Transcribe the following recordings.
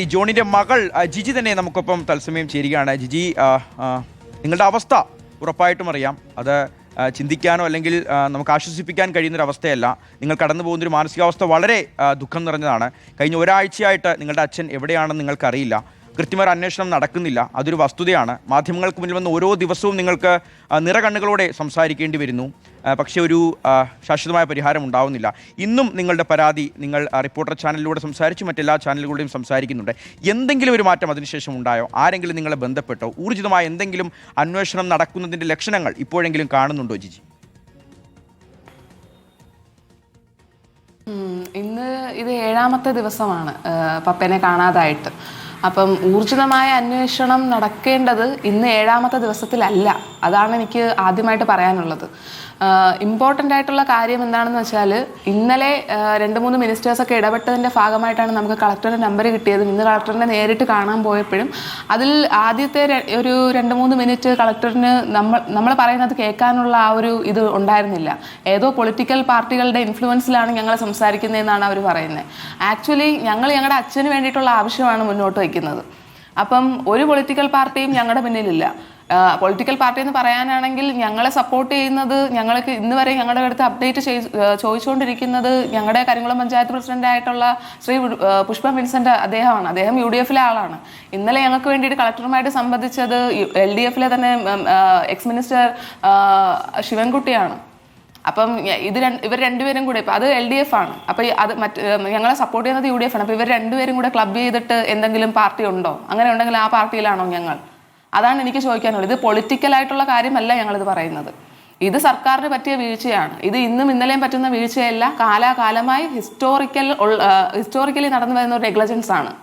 ഈ ജോണിന്റെ മകൾ ജിജി തന്നെ നമുക്കൊപ്പം തത്സമയം ചേരുകയാണ്. ജിജി, നിങ്ങളുടെ അവസ്ഥ ഉറപ്പായിട്ടും അറിയാം. അത് ചിന്തിക്കാനോ അല്ലെങ്കിൽ നമുക്ക് ആശ്വസിപ്പിക്കാൻ കഴിയുന്നൊരവസ്ഥയല്ല. നിങ്ങൾ കടന്നു പോകുന്നൊരു മാനസികാവസ്ഥ വളരെ ദുഃഖം നിറഞ്ഞതാണ്. കഴിഞ്ഞ ഒരാഴ്ചയായിട്ട് നിങ്ങളുടെ അച്ഛൻ എവിടെയാണെന്ന് നിങ്ങൾക്കറിയില്ല. കൃത്യമായ അന്വേഷണം നടക്കുന്നില്ല. അതൊരു വസ്തുതയാണ്. മാധ്യമങ്ങൾക്ക് മുന്നിൽ വന്ന് ഓരോ ദിവസവും നിങ്ങൾക്ക് നിറകണ്ണുകളോടെ സംസാരിക്കേണ്ടി വരുന്നു. പക്ഷേ ഒരു ശാശ്വതമായ പരിഹാരം ഉണ്ടാവുന്നില്ല. ഇന്നും നിങ്ങളുടെ പരാതി നിങ്ങൾ റിപ്പോർട്ടർ ചാനലിലൂടെ സംസാരിച്ചു, മറ്റെല്ലാ ചാനലുകളുടെയും സംസാരിക്കുന്നുണ്ട്. എന്തെങ്കിലും ഒരു മാറ്റം അതിനുശേഷം ഉണ്ടായോ? ആരെങ്കിലും നിങ്ങളെ ബന്ധപ്പെട്ടോ? ഊർജിതമായ എന്തെങ്കിലും അന്വേഷണം നടക്കുന്നതിൻ്റെ ലക്ഷണങ്ങൾ ഇപ്പോഴെങ്കിലും കാണുന്നുണ്ടോ ജിജി? ഇന്ന് ഇത് 7ാമത്തെ ദിവസമാണ് പപ്പനെ കാണാതായിട്ട്. അപ്പം ഊർജിതമായ അന്വേഷണം നടക്കേണ്ടത് ഇന്ന് 7ാമത്തെ ദിവസത്തിലല്ല. അതാണ് എനിക്ക് ആദ്യമായിട്ട് പറയാനുള്ളത്. ഇമ്പോർട്ടൻ്റ് ആയിട്ടുള്ള കാര്യം എന്താണെന്ന് വെച്ചാൽ, ഇന്നലെ 2-3 മിനിസ്റ്റേഴ്സൊക്കെ ഇടപെട്ടതിൻ്റെ ഭാഗമായിട്ടാണ് നമുക്ക് കളക്ടറുടെ നമ്പർ കിട്ടിയത്. ഇന്ന് കളക്ടറിനെ നേരിട്ട് കാണാൻ പോയപ്പോഴും അതിൽ ആദ്യത്തെ ഒരു 2-3 മിനിറ്റ് കളക്ടറിന് നമ്മൾ പറയുന്നത് കേൾക്കാനുള്ള ആ ഒരു ഇത് ഉണ്ടായിരുന്നില്ല. ഏതോ പൊളിറ്റിക്കൽ പാർട്ടികളുടെ ഇൻഫ്ലുവൻസിലാണ് ഞങ്ങൾ സംസാരിക്കുന്നതെന്നാണ് അവർ പറയുന്നത്. ആക്ച്വലി ഞങ്ങൾ ഞങ്ങളുടെ അച്ഛന് വേണ്ടിയിട്ടുള്ള ആവശ്യമാണ് മുന്നോട്ട് വയ്ക്കുന്നത്. അപ്പം ഒരു പൊളിറ്റിക്കൽ പാർട്ടിയും ഞങ്ങളുടെ പിന്നിലില്ല. പൊളിറ്റിക്കൽ പാർട്ടി എന്ന് പറയാനാണെങ്കിൽ ഞങ്ങളെ സപ്പോർട്ട് ചെയ്യുന്നത്, ഞങ്ങൾക്ക് ഇന്ന് വരെ ഞങ്ങളുടെ അടുത്ത് അപ്ഡേറ്റ് ചോദിച്ചുകൊണ്ടിരിക്കുന്നത് ഞങ്ങളുടെ കരിങ്കുളം പഞ്ചായത്ത് പ്രസിഡന്റ് ആയിട്ടുള്ള ശ്രീ പുഷ്പ വിൻസെന്റ് അദ്ദേഹമാണ്. അദ്ദേഹം UDF-ലെ ആളാണ്. ഇന്നലെ ഞങ്ങൾക്ക് വേണ്ടിയിട്ട് കളക്ടറുമായിട്ട് സംബന്ധിച്ചത് LDF-ലെ തന്നെ എക്സ് മിനിസ്റ്റർ ശിവൻകുട്ടിയാണ്. അപ്പം ഇവർ രണ്ടുപേരും കൂടെ, ഇപ്പം അത് LDF ആണ്, അപ്പം അത് ഞങ്ങളെ സപ്പോർട്ട് ചെയ്യുന്നത് UDF ആണ്. അപ്പം ഇവർ രണ്ടുപേരും കൂടെ ക്ലബ് ചെയ്തിട്ട് എന്തെങ്കിലും പാർട്ടി ഉണ്ടോ? അങ്ങനെ ഉണ്ടെങ്കിൽ ആ പാർട്ടിയിലാണോ ഞങ്ങൾ? അതാണ് എനിക്ക് ചോദിക്കാനുള്ളത്. ഇത് പൊളിറ്റിക്കലായിട്ടുള്ള കാര്യമല്ല ഞങ്ങളിത് പറയുന്നത്. ഇത് സർക്കാരിന് പറ്റിയ വീഴ്ചയാണ്. ഇത് ഇന്നും ഇന്നലെയും പറ്റുന്ന വീഴ്ചയല്ല. കാലാകാലമായി ഹിസ്റ്റോറിക്കലി നടന്നു വരുന്ന ഒരു നെഗ്ലിജൻസ് ആണ്.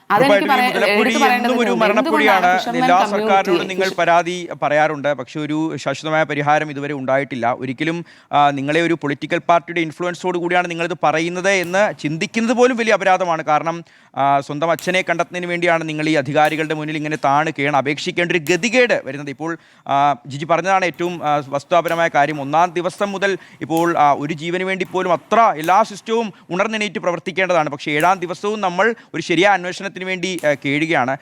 ഒരു മരണപ്പൊടിയാണ്. എല്ലാ സർക്കാരിനോടും നിങ്ങൾ പരാതി പറയാറുണ്ട്, പക്ഷെ ഒരു ശാശ്വതമായ പരിഹാരം ഇതുവരെ ഉണ്ടായിട്ടില്ല. ഒരിക്കലും നിങ്ങളെ ഒരു പൊളിറ്റിക്കൽ പാർട്ടിയുടെ ഇൻഫ്ലുവൻസോട് കൂടിയാണ് നിങ്ങളിത് പറയുന്നത് എന്ന് ചിന്തിക്കുന്നത് പോലും വലിയ അപരാധമാണ്. കാരണം സ്വന്തം അച്ഛനെ കണ്ടെത്തുന്നതിന് വേണ്ടിയാണ് നിങ്ങൾ ഈ അധികാരികളുടെ മുന്നിൽ ഇങ്ങനെ കേണ് അപേക്ഷിക്കേണ്ട ഒരു ഗതികേട് വരുന്നത്. ഇപ്പോൾ ജിജി പറഞ്ഞതാണ് ഏറ്റവും വസ്തുതാപരമായ കാര്യം. 1-ാം ദിവസം മുതൽ ഇപ്പോൾ ഒരു ജീവന് വേണ്ടി പോലും അത്ര എല്ലാ സിസ്റ്റവും ഉണർന്നെണീറ്റ് പ്രവർത്തിക്കേണ്ടതാണ്. പക്ഷേ 7ാം ദിവസവും നമ്മൾ ഒരു ശരിയായ അന്വേഷണത്തിന് വേണ്ടി കേഴുകയാണ്.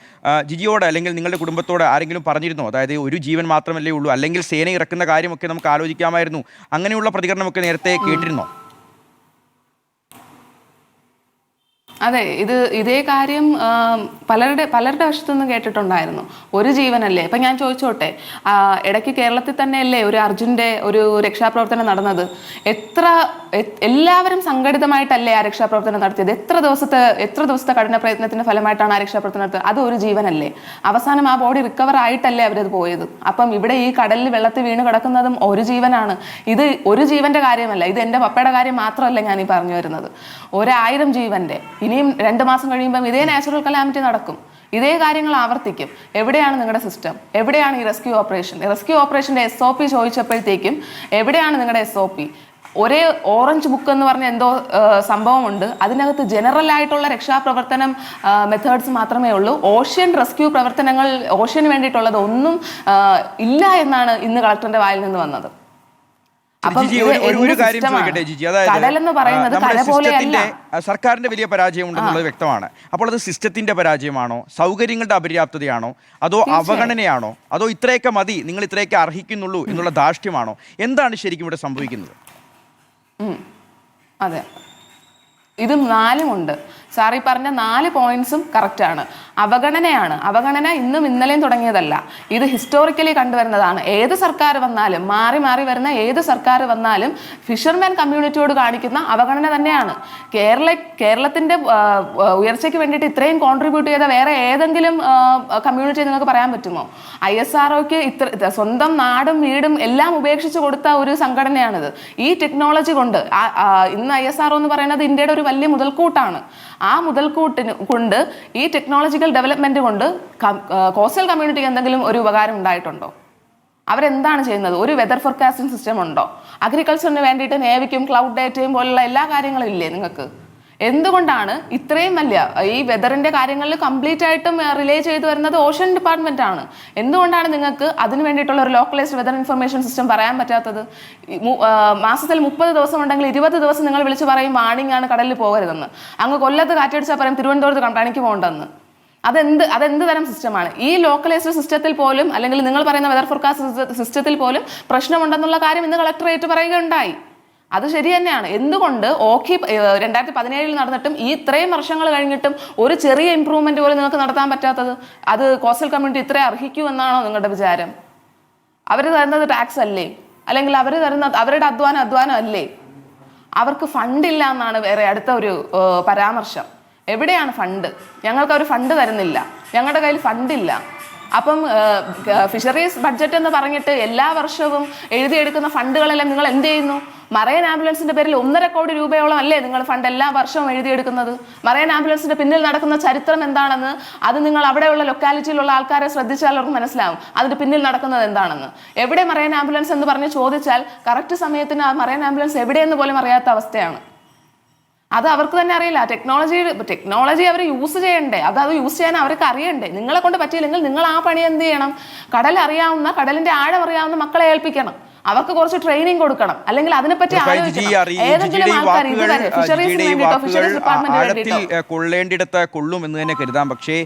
ജിജിയോട് അല്ലെങ്കിൽ നിങ്ങളുടെ കുടുംബത്തോട് ആരെങ്കിലും പറഞ്ഞിരുന്നോ? അതായത് ഒരു ജീവൻ മാത്രമല്ലേ ഉള്ളൂ, അല്ലെങ്കിൽ സേന ഇറക്കുന്ന കാര്യമൊക്കെ നമുക്ക് ആലോചിക്കാമായിരുന്നു, അങ്ങനെയുള്ള പ്രതികരണമൊക്കെ നേരത്തെ കേട്ടിരുന്നോ? അതെ, ഇതേ കാര്യം പലരുടെ വശത്തുനിന്നും കേട്ടിട്ടുണ്ടായിരുന്നു. ഒരു ജീവനല്ലേ? ഇപ്പം ഞാൻ ചോദിച്ചോട്ടെ, ഇടയ്ക്ക് കേരളത്തിൽ തന്നെയല്ലേ ഒരു അർജുൻ്റെ ഒരു രക്ഷാപ്രവർത്തനം നടന്നത്? എല്ലാവരും സംഘടിതമായിട്ടല്ലേ ആ രക്ഷാപ്രവർത്തനം നടത്തിയത്? എത്ര ദിവസത്തെ കഠിന പ്രയത്നത്തിന്റെ ഫലമായിട്ടാണ് ആ രക്ഷാപ്രവർത്തനം നടത്തിയത്? അത് ഒരു ജീവനല്ലേ? അവസാനം ആ ബോഡി റിക്കവർ ആയിട്ടല്ലേ അവരത് പോയത്? അപ്പം ഇവിടെ ഈ കടലിൽ വെള്ളത്തിൽ വീണ് കിടക്കുന്നതും ഒരു ജീവനാണ്. ഇത് ഒരു ജീവന്റെ കാര്യമല്ല. ഇത് എൻ്റെ പപ്പയുടെ കാര്യം മാത്രമല്ല ഞാൻ ഈ പറഞ്ഞു വരുന്നത്. 1000 ജീവന്റെ. ഇനിയും 2 മാസം കഴിയുമ്പം ഇതേ നാച്ചുറൽ കലാമിറ്റി നടക്കും. ഇതേ കാര്യങ്ങൾ ആവർത്തിക്കും. എവിടെയാണ് നിങ്ങളുടെ സിസ്റ്റം? എവിടെയാണ് ഈ റെസ്ക്യൂ ഓപ്പറേഷന്റെ SOP ചോദിച്ചപ്പോഴത്തേക്കും എവിടെയാണ് നിങ്ങളുടെ SOP? ഒരേ ഓറഞ്ച് ബുക്ക് എന്ന് പറഞ്ഞ എന്തോ സംഭവമുണ്ട്. അതിനകത്ത് ജനറൽ ആയിട്ടുള്ള രക്ഷാപ്രവർത്തനം മെത്തേഡ്സ് മാത്രമേ ഉള്ളൂ. ഓഷ്യൻ റെസ്ക്യൂ പ്രവർത്തനങ്ങൾ, ഓഷ്യന് വേണ്ടിയിട്ടുള്ളത് ഒന്നും ഇല്ല എന്നാണ് ഇന്ന് കളക്ടറിന്റെ വായിൽ നിന്ന് വന്നത്. ഒരു കാര്യം ചോദിക്കട്ടെ ജിജി, അതായത് സർക്കാരിന്റെ വലിയ പരാജയം ഉണ്ടെന്നുള്ളത് വ്യക്തമാണ്. അപ്പോൾ അത് സിസ്റ്റത്തിന്റെ പരാജയമാണോ, സൗകര്യങ്ങളുടെ അപര്യാപ്തതയാണോ, അതോ അവഗണനയാണോ, അതോ ഇത്രയൊക്കെ മതി, നിങ്ങൾ ഇത്രയൊക്കെ അർഹിക്കുന്നുള്ളൂ എന്നുള്ള ധാർഷ്ട്യമാണോ? എന്താണ് ശരിക്കും ഇവിടെ സംഭവിക്കുന്നത്? അതെ, ഇത് 4ഉം ഉണ്ട്. സാർ ഈ പറഞ്ഞ 4 പോയിന്റ്സും കറക്റ്റാണ്. അവഗണന ഇന്നും ഇന്നലെയും തുടങ്ങിയതല്ല. ഇത് ഹിസ്റ്റോറിക്കലി കണ്ടുവരുന്നതാണ്. ഏത് സർക്കാർ വന്നാലും, മാറി വരുന്ന ഏത് സർക്കാർ വന്നാലും ഫിഷർമാൻ കമ്മ്യൂണിറ്റിയോട് കാണിക്കുന്ന അവഗണന തന്നെയാണ്. കേരളത്തിന്റെ ഉയർച്ചയ്ക്ക് വേണ്ടിയിട്ട് ഇത്രയും കോൺട്രിബ്യൂട്ട് ചെയ്ത വേറെ ഏതെങ്കിലും കമ്മ്യൂണിറ്റി നിങ്ങൾക്ക് പറയാൻ പറ്റുമോ? ISROക്ക് സ്വന്തം നാടും വീടും എല്ലാം ഉപേക്ഷിച്ച് കൊടുത്ത ഒരു സംഘടനയാണിത്. ഈ ടെക്നോളജി കൊണ്ട് ഇന്ന് ISRO എന്ന് പറയുന്നത് ഇന്ത്യയുടെ ഒരു വലിയ മുതൽക്കൂട്ടാണ്. ആ മുതൽക്കൂട്ടിന് കൊണ്ട്, ഈ ടെക്നോളജിക്കൽ ഡെവലപ്മെന്റ് കൊണ്ട് കോസ്റ്റൽ കമ്മ്യൂണിറ്റിക്ക് എന്തെങ്കിലും ഒരു ഉപകാരം ഉണ്ടായിട്ടുണ്ടോ? അവരെന്താണ് ചെയ്യുന്നത്? ഒരു വെതർ ഫോർകാസ്റ്റിംഗ് സിസ്റ്റം ഉണ്ടോ? അഗ്രികൾച്ചറിന് വേണ്ടിയിട്ട് നേവിക്കും ക്ലൗഡ് ഡേറ്റയും പോലുള്ള എല്ലാ കാര്യങ്ങളും ഇല്ലേ നിങ്ങൾക്ക്? എന്തുകൊണ്ടാണ് ഇത്രയും വലിയ ഈ വെതറിന്റെ കാര്യങ്ങളിൽ കംപ്ലീറ്റ് ആയിട്ടും റിലേ ചെയ്തു വരുന്നത് ഓഷൻ ഡിപ്പാർട്ട്മെന്റ് ആണ്? എന്തുകൊണ്ടാണ് നിങ്ങൾക്ക് അതിന് വേണ്ടിയിട്ടുള്ള ഒരു ലോക്കലൈസ്ഡ് വെതർ ഇൻഫർമേഷൻ സിസ്റ്റം പറയാൻ പറ്റാത്തത്? മാസത്തിൽ 30 ദിവസം ഉണ്ടെങ്കിൽ 20 ദിവസം നിങ്ങൾ വിളിച്ച് പറയും വാണിംഗ് ആണ്, കടലിൽ പോകരുതെന്ന്. അങ്ങ് കൊല്ലത്ത് കാറ്റടിച്ചാൽ പറയും തിരുവനന്തപുരത്ത് പണിക്ക് പോകണ്ടെന്ന്. അതെന്ത് തരം സിസ്റ്റമാണ്? ഈ ലോക്കലൈസ്ഡ് സിസ്റ്റത്തിൽ പോലും, അല്ലെങ്കിൽ നിങ്ങൾ പറയുന്ന വെതർ ഫോർകാസ്റ്റ് സിസ്റ്റത്തിൽ പോലും പ്രശ്നമുണ്ടെന്നുള്ള കാര്യം ഇന്ന് കളക്ടറേറ്റ് പറയുകയുണ്ടായി. അത് ശരി തന്നെയാണ്. എന്തുകൊണ്ട് ഓഖി 2017 നടന്നിട്ടും ഈ ഇത്രയും വർഷങ്ങൾ കഴിഞ്ഞിട്ടും ഒരു ചെറിയ ഇംപ്രൂവ്മെന്റ് പോലും നിങ്ങൾക്ക് നടത്താൻ പറ്റാത്തത്? അത് കോസ്റ്റൽ കമ്മ്യൂണിറ്റി ഇത്രയും അർഹിക്കൂ എന്നാണോ നിങ്ങളുടെ വിചാരം? അവർ തരുന്നത് ടാക്സ് അല്ലേ? അല്ലെങ്കിൽ അവർ തരുന്ന അവരുടെ അധ്വാനം അല്ലേ? അവർക്ക് ഫണ്ടില്ല എന്നാണ് വേറെ അടുത്ത ഒരു പരാമർശം. എവിടെയാണ് ഫണ്ട്? ഞങ്ങൾക്ക് അവർ ഫണ്ട് തരുന്നില്ല, ഞങ്ങളുടെ കയ്യിൽ ഫണ്ടില്ല. അപ്പം ഫിഷറീസ് ബഡ്ജറ്റ് എന്ന് പറഞ്ഞിട്ട് എല്ലാ വർഷവും എഴുതിയെടുക്കുന്ന ഫണ്ടുകളെല്ലാം നിങ്ങൾ എന്ത് ചെയ്യുന്നു? മറൈൻ ആംബുലൻസിന്റെ പേരിൽ 1.5 കോടി രൂപയോളം അല്ലേ നിങ്ങൾ ഫണ്ട് എല്ലാ വർഷവും എഴുതിയെടുക്കുന്നത്? മറൈൻ ആംബുലൻസിന്റെ പിന്നിൽ നടക്കുന്ന ചരിത്രം എന്താണെന്ന് അത് നിങ്ങൾ അവിടെയുള്ള ലൊക്കാലിറ്റിയിലുള്ള ആൾക്കാരെ ശ്രദ്ധിച്ചാൽ അവർക്ക് മനസ്സിലാവും അതിന്റെ പിന്നിൽ നടക്കുന്നത് എന്താണെന്ന്. എവിടെ മറൈൻ ആംബുലൻസ് എന്ന് പറഞ്ഞ് ചോദിച്ചാൽ കറക്റ്റ് സമയത്തിന് ആ മറൈൻ ആംബുലൻസ് എവിടെയെന്ന് പോലും അറിയാത്ത അവസ്ഥയാണ്. അത് അവർക്ക് തന്നെ അറിയില്ല. ടെക്നോളജി അവർ യൂസ് ചെയ്യണ്ടേ? അത് യൂസ് ചെയ്യാൻ അവർക്ക് അറിയണ്ടേ? നിങ്ങളെ കൊണ്ട് പറ്റിയില്ലെങ്കിൽ നിങ്ങൾ ആ പണി എന്ത് ചെയ്യണം? കടലറിയാവുന്ന, കടലിന്റെ ആഴം അറിയാവുന്ന മക്കളെ ഏൽപ്പിക്കണം. അവർക്ക് കുറച്ച് ട്രെയിനിങ് കൊടുക്കണം. അല്ലെങ്കിൽ അതിനെപ്പറ്റി കൊള്ളേണ്ടിടത്ത് കൊള്ളും എന്ന് തന്നെ കരുതാം. പക്ഷേ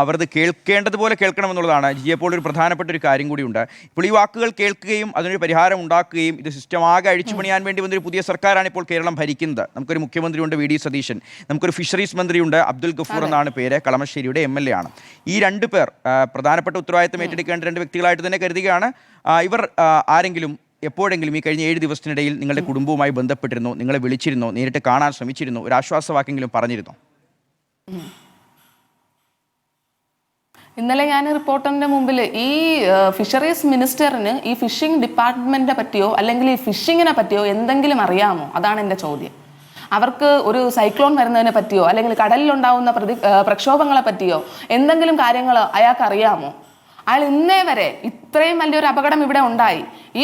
അവരത് കേൾക്കേണ്ടതുപോലെ കേൾക്കണമെന്നുള്ളതാണ്. ജിയെപ്പോൾ ഒരു പ്രധാനപ്പെട്ട ഒരു കാര്യം കൂടിയുണ്ട്. ഇപ്പോൾ ഈ വാക്കുകൾ കേൾക്കുകയും അതിനൊരു പരിഹാരം ഉണ്ടാക്കുകയും ഇത് സിസ്റ്റം ആകെ അഴിച്ചുപണിയാൻ വേണ്ടി വന്നൊരു പുതിയ സർക്കാരാണ് ഇപ്പോൾ കേരളം ഭരിക്കുന്നത്. നമുക്കൊരു മുഖ്യമന്ത്രിയുണ്ട് വി ഡി സതീശൻ, നമുക്കൊരു ഫിഷറീസ് മന്ത്രിയുണ്ട് അബ്ദുൽ ഗഫൂർ എന്നാണ് പേര്, കളമശ്ശേരിയുടെ MLA ആണ്. ഈ 2 പേർ പ്രധാനപ്പെട്ട ഉത്തരവാദിത്തം ഏറ്റെടുക്കേണ്ട 2 വ്യക്തികളായിട്ട് തന്നെ കരുതുകയാണ്. ഇവർ ആരെങ്കിലും എപ്പോഴെങ്കിലും ഈ കഴിഞ്ഞ 7 ദിവസത്തിനിടയിൽ നിങ്ങളുടെ കുടുംബവുമായി ബന്ധപ്പെട്ടിരുന്നോ? നിങ്ങളെ വിളിച്ചിരുന്നോ? നേരിട്ട് കാണാൻ ശ്രമിച്ചിരുന്നോ? ഒരു ആശ്വാസവാക്കെങ്കിലും പറഞ്ഞിരുന്നോ? ഇന്നലെ ഞാൻ റിപ്പോർട്ടറിന്റെ മുമ്പിൽ ഈ ഫിഷറീസ് മിനിസ്റ്ററിന് ഈ ഫിഷിംഗ് ഡിപ്പാർട്ട്മെന്റിനെ പറ്റിയോ അല്ലെങ്കിൽ ഈ ഫിഷിങ്ങിനെ പറ്റിയോ എന്തെങ്കിലും അറിയാമോ? അതാണ് എൻ്റെ ചോദ്യം. അവർക്ക് ഒരു സൈക്ലോൺ വരുന്നതിനെ പറ്റിയോ അല്ലെങ്കിൽ കടലിലുണ്ടാവുന്ന പ്രക്ഷോഭങ്ങളെ പറ്റിയോ എന്തെങ്കിലും കാര്യങ്ങൾ അയാൾക്ക് അറിയാമോ? അയാൾ ഇന്നേ വരെ ഇത്രയും വലിയൊരു അപകടം ഇവിടെ ഉണ്ടായി, ഈ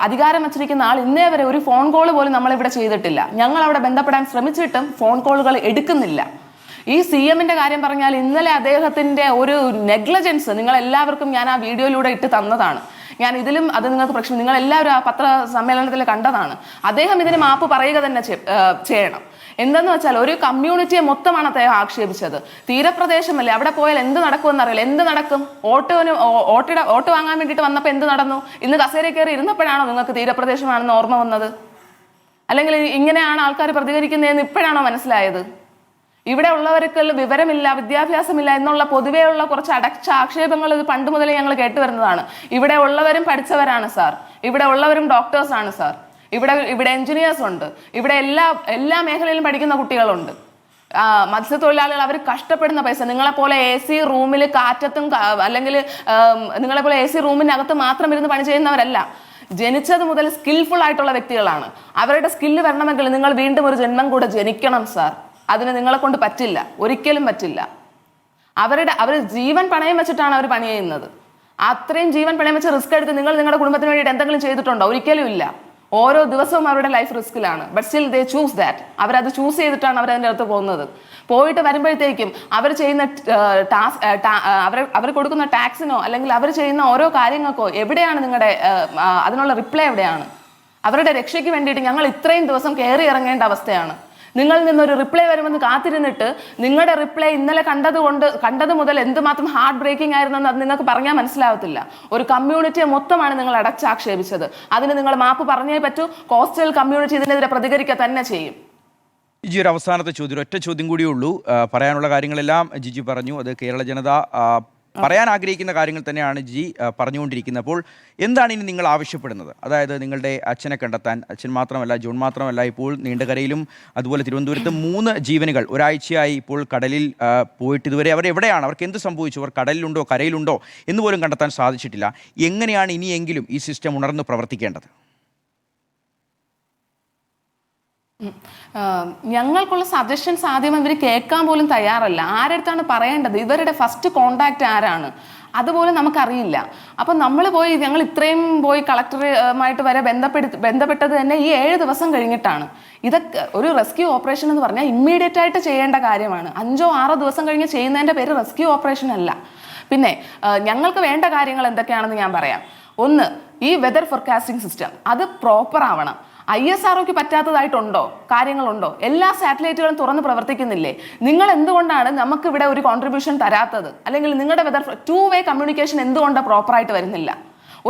അധികാരം വച്ചിരിക്കുന്ന ആൾ ഇന്നേ വരെ ഒരു ഫോൺ കോൾ പോലും നമ്മളിവിടെ ചെയ്തിട്ടില്ല. ഞങ്ങൾ അവിടെ ബന്ധപ്പെടാൻ ശ്രമിച്ചിട്ടും ഫോൺ കോളുകൾ എടുക്കുന്നില്ല. ഈ CMന്റെ കാര്യം പറഞ്ഞാൽ ഇന്നലെ അദ്ദേഹത്തിന്റെ ഒരു നെഗ്ലിജൻസ് നിങ്ങൾ എല്ലാവർക്കും ഞാൻ ആ വീഡിയോയിലൂടെ ഇട്ട് തന്നതാണ്. ഞാൻ ഇതിലും അത് നിങ്ങൾക്ക് നിങ്ങൾ എല്ലാവരും ആ പത്ര സമ്മേളനത്തിൽ കണ്ടതാണ്. അദ്ദേഹം ഇതിന് മാപ്പ് പറയുക തന്നെ ചെയ്യണം. എന്തെന്ന് വെച്ചാൽ ഒരു കമ്മ്യൂണിറ്റിയെ മൊത്തമാണ് അദ്ദേഹം ആക്ഷേപിച്ചത്. തീരപ്രദേശമല്ലേ, അവിടെ പോയാൽ എന്ത് നടക്കുമെന്ന് അറിയില്ല. എന്ത് നടക്കും? ഓട്ട് വാങ്ങാൻ വേണ്ടിയിട്ട് വന്നപ്പോൾ എന്ത് നടന്നു? ഇന്ന് കസേര കയറി ഇരുന്നപ്പോഴാണോ നിങ്ങൾക്ക് തീരപ്രദേശമാണെന്ന് ഓർമ്മ വന്നത്? അല്ലെങ്കിൽ ഇങ്ങനെയാണ് ആൾക്കാർ പ്രതികരിക്കുന്നതെന്ന് ഇപ്പോഴാണോ മനസ്സിലായത്? ഇവിടെ ഉള്ളവർക്ക് വിവരമില്ല, വിദ്യാഭ്യാസമില്ല എന്നുള്ള പൊതുവെയുള്ള കുറച്ച് അടച്ച ആക്ഷേപങ്ങൾ ഇത് പണ്ട് മുതലേ ഞങ്ങൾ കേട്ടുവരുന്നതാണ്. ഇവിടെ ഉള്ളവരും പഠിച്ചവരാണ് സാർ, ഇവിടെ ഉള്ളവരും ഡോക്ടേഴ്സാണ് സാർ, ഇവിടെ എഞ്ചിനീയേഴ്സ് ഉണ്ട്, ഇവിടെ എല്ലാ മേഖലയിലും പഠിക്കുന്ന കുട്ടികളുണ്ട്. മത്സ്യത്തൊഴിലാളികൾ അവർ കഷ്ടപ്പെടുന്ന പൈസ, നിങ്ങളെപ്പോലെ AC റൂമിൽ കാറ്റത്തും അല്ലെങ്കിൽ നിങ്ങളെപ്പോലെ AC റൂമിനകത്ത് മാത്രം ഇരുന്ന് പണി ചെയ്യുന്നവരല്ല. ജനിച്ചത് മുതൽ സ്കിൽഫുൾ ആയിട്ടുള്ള വ്യക്തികളാണ്. അവരുടെ സ്കില്ല് വരണമെങ്കിൽ നിങ്ങൾ വീണ്ടും ഒരു ജന്മം കൂടെ ജനിക്കണം സാർ. അതിന് നിങ്ങളെ കൊണ്ട് പറ്റില്ല, ഒരിക്കലും പറ്റില്ല. അവർ ജീവൻ പണയം വെച്ചിട്ടാണ് അവർ പണി ചെയ്യുന്നത്. അത്രയും ജീവൻ പണയം വെച്ച് റിസ്ക് എടുത്ത് നിങ്ങൾ നിങ്ങളുടെ കുടുംബത്തിന് വേണ്ടിയിട്ട് എന്തെങ്കിലും ചെയ്തിട്ടുണ്ടോ? ഒരിക്കലും ഇല്ല. ഓരോ ദിവസവും അവരുടെ ലൈഫ് റിസ്കിലാണ്. But still they choose that. അവരത് ചൂസ് ചെയ്തിട്ടാണ് അവരതിൻ്റെ അടുത്ത് പോകുന്നത്. പോയിട്ട് വരുമ്പോഴത്തേക്കും അവർ ചെയ്യുന്ന അവർ കൊടുക്കുന്ന ടാക്സിനോ അല്ലെങ്കിൽ അവർ ചെയ്യുന്ന ഓരോ കാര്യങ്ങൾക്കോ എവിടെയാണ് നിങ്ങളുടെ അതിനുള്ള റിപ്ലൈ എവിടെയാണ്? അവരുടെ രക്ഷയ്ക്ക് വേണ്ടിയിട്ട് ഞങ്ങൾ ഇത്രയും ദിവസം കയറി ഇറങ്ങേണ്ട അവസ്ഥയാണ്. നിങ്ങളിൽ നിന്നൊരു റിപ്ലൈ വരുമെന്ന് കാത്തിരുന്നിട്ട് നിങ്ങളുടെ റിപ്ലൈ ഇന്നലെ കണ്ടത് മുതൽ എന്തുമാത്രം ഹാർട്ട് ബ്രേക്കിംഗ് ആയിരുന്നെന്ന് അത് നിങ്ങൾക്ക് പറഞ്ഞാൽ മനസ്സിലാവത്തില്ല. ഒരു കമ്മ്യൂണിറ്റിയെ മൊത്തമാണ് നിങ്ങൾ അടച്ചാക്ഷേപിച്ചത്. അതിന് നിങ്ങൾ മാപ്പ് പറഞ്ഞേ പറ്റൂ. കോസ്റ്റൽ കമ്മ്യൂണിറ്റി ഇതിനെതിരെ പ്രതികരിക്കുക തന്നെ ചെയ്യും. ജിജി, ഒരു അവസാനത്തെ ചോദ്യം, ഒറ്റ ചോദ്യം കൂടിയേ ഉള്ളൂ. പറയാനുള്ള കാര്യങ്ങളെല്ലാം ജിജി പറഞ്ഞു. അത് കേരള ജനത പറയാൻ ആഗ്രഹിക്കുന്ന കാര്യങ്ങൾ തന്നെയാണ് ജി പറഞ്ഞുകൊണ്ടിരിക്കുന്നത്. അപ്പോൾ എന്താണ് ഇനി നിങ്ങൾ ആവശ്യപ്പെടുന്നത്? അതായത് നിങ്ങളുടെ അച്ഛനെ കണ്ടെത്താൻ, അച്ഛൻ മാത്രമല്ല ജോൺ മാത്രമല്ല, ഇപ്പോൾ നീണ്ടകരയിലും അതുപോലെ തിരുവനന്തപുരത്ത് 3 ജീവനുകൾ ഒരാഴ്ചയായി ഇപ്പോൾ കടലിൽ പോയിട്ട് ഇതുവരെ അവർ എവിടെയാണ്, അവർക്ക് എന്ത് സംഭവിച്ചു, അവർ കടലിലുണ്ടോ കരയിലുണ്ടോ എന്ന് പോലും കണ്ടെത്താൻ സാധിച്ചിട്ടില്ല. എങ്ങനെയാണ് ഇനിയെങ്കിലും ഈ സിസ്റ്റം ഉണർന്ന് പ്രവർത്തിക്കേണ്ടത്? ഞങ്ങൾക്കുള്ള സജഷൻസ് ആദ്യം ഇവർ കേൾക്കാൻ പോലും തയ്യാറല്ല. ആരടുത്താണ് പറയേണ്ടത്, ഇവരുടെ ഫസ്റ്റ് കോണ്ടാക്ട് ആരാണ്, അതുപോലെ നമുക്കറിയില്ല. അപ്പം നമ്മൾ പോയി ഞങ്ങൾ ഇത്രയും പോയി കളക്ടറുമായിട്ട് വരെ ബന്ധപ്പെട്ടത് തന്നെ ഈ 7 ദിവസം കഴിഞ്ഞിട്ടാണ്. ഇതൊക്കെ ഒരു റെസ്ക്യൂ ഓപ്പറേഷൻ എന്ന് പറഞ്ഞാൽ ഇമ്മീഡിയറ്റ് ആയിട്ട് ചെയ്യേണ്ട കാര്യമാണ്. 5-6 ദിവസം കഴിഞ്ഞ് ചെയ്യുന്നതിൻ്റെ പേര് റെസ്ക്യൂ ഓപ്പറേഷൻ അല്ല. പിന്നെ ഞങ്ങൾക്ക് വേണ്ട കാര്യങ്ങൾ എന്തൊക്കെയാണെന്ന് ഞാൻ പറയാം. ഒന്ന്, ഈ വെതർ ഫോർകാസ്റ്റിംഗ് സിസ്റ്റം അത് പ്രോപ്പർ ആവണം. ISROക്ക് പറ്റാത്തതായിട്ടുണ്ടോ, കാര്യങ്ങളുണ്ടോ? എല്ലാ സാറ്റലൈറ്റുകളും തുറന്ന് പ്രവർത്തിക്കുന്നില്ലേ? നിങ്ങൾ എന്തുകൊണ്ടാണ് നമുക്ക് ഇവിടെ ഒരു കോൺട്രിബ്യൂഷൻ തരാത്തത്? അല്ലെങ്കിൽ നിങ്ങളുടെ വെതർ 2-വേ കമ്മ്യൂണിക്കേഷൻ എന്തുകൊണ്ടാണ് പ്രോപ്പറായിട്ട് വരുന്നില്ല?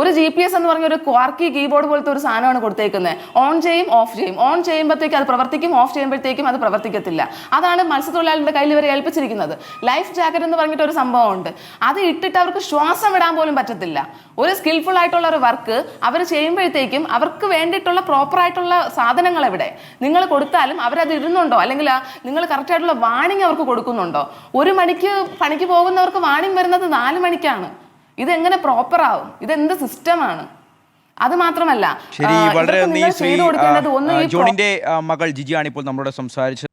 ഒരു GPS എന്ന് പറഞ്ഞ ഒരു ക്വാർക്കി കീബോർഡ് പോലത്തെ ഒരു സാധനമാണ് കൊടുത്തേക്കുന്നത്. ഓൺ ചെയ്യും, ഓഫ് ചെയ്യും. ഓൺ ചെയ്യുമ്പോഴത്തേക്ക് അത് പ്രവർത്തിക്കും, ഓഫ് ചെയ്യുമ്പോഴത്തേക്കും അത് പ്രവർത്തിക്കത്തില്ല. അതാണ് മത്സ്യത്തൊഴിലാളികളുടെ കയ്യിൽ ഇവരെ ഏൽപ്പിച്ചിരിക്കുന്നത്. ലൈഫ് ജാക്കറ്റ് എന്ന് പറഞ്ഞിട്ട് ഒരു സംഭവമുണ്ട്. അത് ഇട്ടിട്ട് അവർക്ക് ശ്വാസം വിടാൻ പോലും പറ്റത്തില്ല. ഒരു സ്കിൽഫുൾ ആയിട്ടുള്ള ഒരു വർക്ക് അവർ ചെയ്യുമ്പോഴത്തേക്കും അവർക്ക് വേണ്ടിയിട്ടുള്ള പ്രോപ്പർ ആയിട്ടുള്ള സാധനങ്ങൾ എവിടെ? നിങ്ങൾ കൊടുത്താലും അവരത് ഇടുന്നുണ്ടോ? അല്ലെങ്കിൽ നിങ്ങൾ കറക്റ്റ് ആയിട്ടുള്ള വാണിംഗ് അവർക്ക് കൊടുക്കുന്നുണ്ടോ? 1 മണിക്ക് പണിക്ക് പോകുന്നവർക്ക് വാണിംഗ് വരുന്നത് 4 മണിക്കാണ്. ഇതെങ്ങനെ പ്രോപ്പർ ആവും? ഇതെന്ത് സിസ്റ്റമാണ്? അത് മാത്രമല്ല, ശരി, വളരെ നന്ദി. ജോണിന്റെ മകൾ ജിജിയാണ് ഇപ്പോൾ നമ്മളോട് സംസാരിച്ചത്.